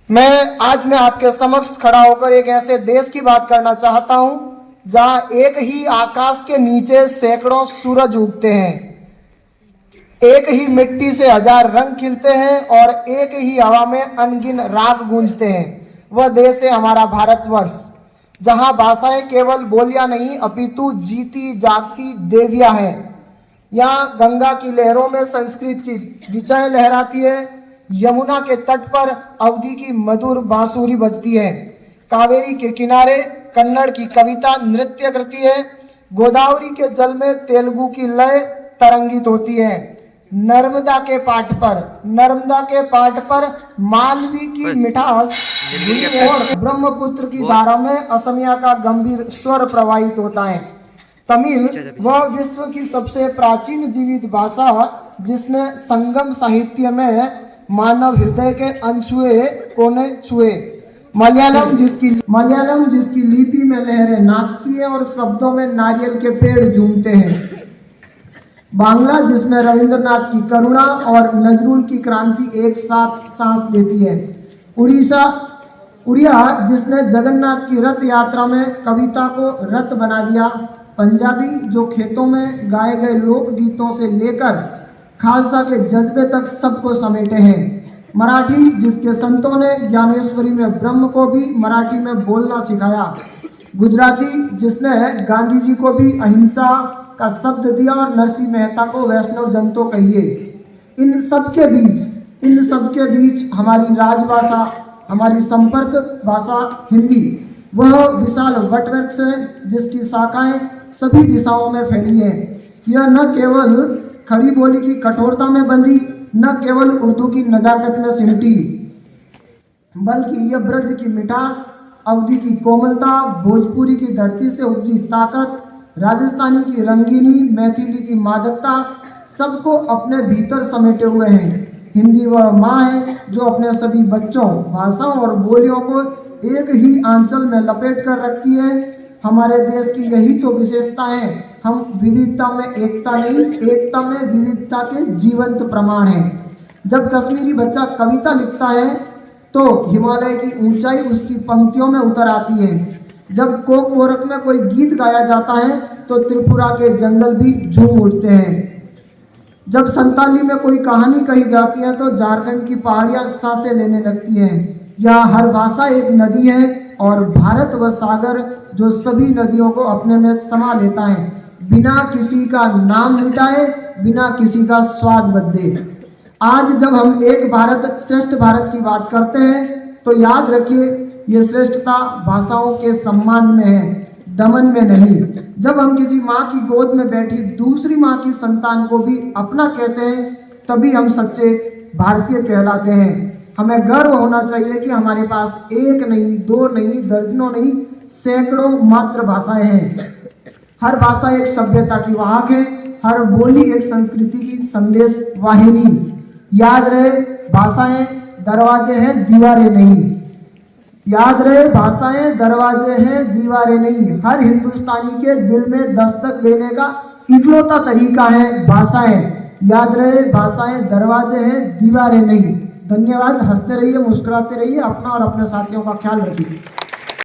मैं आपके समक्ष खड़ा होकर एक ऐसे देश की बात करना चाहता हूं जहां एक ही आकाश के नीचे सैकड़ों सूरज उगते हैं, एक ही मिट्टी से हजार रंग खिलते हैं और एक ही हवा में अनगिन राग गूंजते हैं। वह देश है हमारा भारतवर्ष, जहां भाषाएं केवल बोलियां नहीं अपितु जीती जागती देवियां हैं। यहाँ गंगा की लहरों में संस्कृत की ऋचाएं लहराती है, यमुना के तट पर अवधी की मधुर बांसुरी बजती है, कावेरी के किनारे कन्नड़ की कविता नृत्य करती है, गोदावरी के जल में तेलुगु की लय तरंगित होती है, नर्मदा के पाट पर मालवी की मिठास और ब्रह्मपुत्र की धारा में असमिया का गंभीर स्वर प्रवाहित होता है। तमिल वह विश्व की सबसे प्राचीन जीवित भाषा जिसने संगम साहित्य में मानव हृदय के अनछुए कोने छुए। मलयालम जिसकी लिपि में लहरें नाचती है और शब्दों में नारियल के पेड़ झूमते हैं। बांग्ला जिसमें रविंद्रनाथ की करुणा और नजरुल की क्रांति एक साथ सांस लेती है। उड़िया जिसने जगन्नाथ की रथ यात्रा में कविता को रथ बना दिया। पंजाबी जो खेतों में गाए गए लोकगीतों से लेकर खालसा के जज्बे तक सबको समेटे हैं। मराठी जिसके संतों ने ज्ञानेश्वरी में ब्रह्म को भी मराठी में बोलना सिखाया। गुजराती जिसने गांधी जी को भी अहिंसा का शब्द दिया और नरसिंह मेहता को वैष्णव जन तो कहिए। इन सब के बीच हमारी राजभाषा, हमारी संपर्क भाषा हिंदी, वह विशाल वटवृक्ष है जिसकी शाखाएं सभी दिशाओं में फैली है। यह न केवल खड़ी बोली की कठोरता में बंधी, न केवल उर्दू की नजाकत में सिमटी, बल्कि यह ब्रज की मिठास, अवधी की कोमलता, भोजपुरी की धरती से उपजी ताकत, राजस्थानी की रंगीनी, मैथिली की मादकता सबको अपने भीतर समेटे हुए हैं। हिंदी वह माँ है जो अपने सभी बच्चों, भाषाओं और बोलियों को एक ही आंचल में लपेट कर रखती है। हमारे देश की यही तो विशेषता है। हम विविधता में एकता नहीं, एकता में विविधता के जीवंत प्रमाण हैं। जब कश्मीरी बच्चा कविता लिखता है तो हिमालय की ऊंचाई उसकी पंक्तियों में उतर आती है। जब कोक बोरक में कोई गीत गाया जाता है तो त्रिपुरा के जंगल भी झूम उठते हैं। जब संताली में कोई कहानी कही जाती है तो झारखंड की पहाड़ियां सांसें लेने लगती हैं। यह हर भाषा एक नदी है और भारत वह सागर जो सभी नदियों को अपने में समा लेता है, बिना किसी का नाम मिटाए, बिना किसी का स्वाद बदले। आज जब हम एक भारत श्रेष्ठ भारत की बात करते हैं तो याद रखिए ये श्रेष्ठता भाषाओं के सम्मान में है, दमन में नहीं। जब हम किसी माँ की गोद में बैठी दूसरी माँ की संतान को भी अपना कहते हैं तभी हम सच्चे भारतीय कहलाते हैं। हमें गर्व होना चाहिए कि हमारे पास एक नहीं, दो नहीं, दर्जनों नहीं, सैकड़ों मातृभाषाएं हैं। हर भाषा एक सभ्यता की वाहक है, हर बोली एक संस्कृति की संदेश वाहिनी। याद रहे भाषाएं दरवाजे हैं, दीवारें नहीं। याद रहे भाषाएं दरवाजे हैं, दीवारें नहीं। हर हिंदुस्तानी के दिल में दस्तक देने का इकलौता तरीका है भाषाएं। याद रहे भाषाएं दरवाजे हैं, दीवारें नहीं। धन्यवाद। हंसते रहिए, मुस्कुराते रहिए, अपना और अपने साथियों का ख्याल रखिए।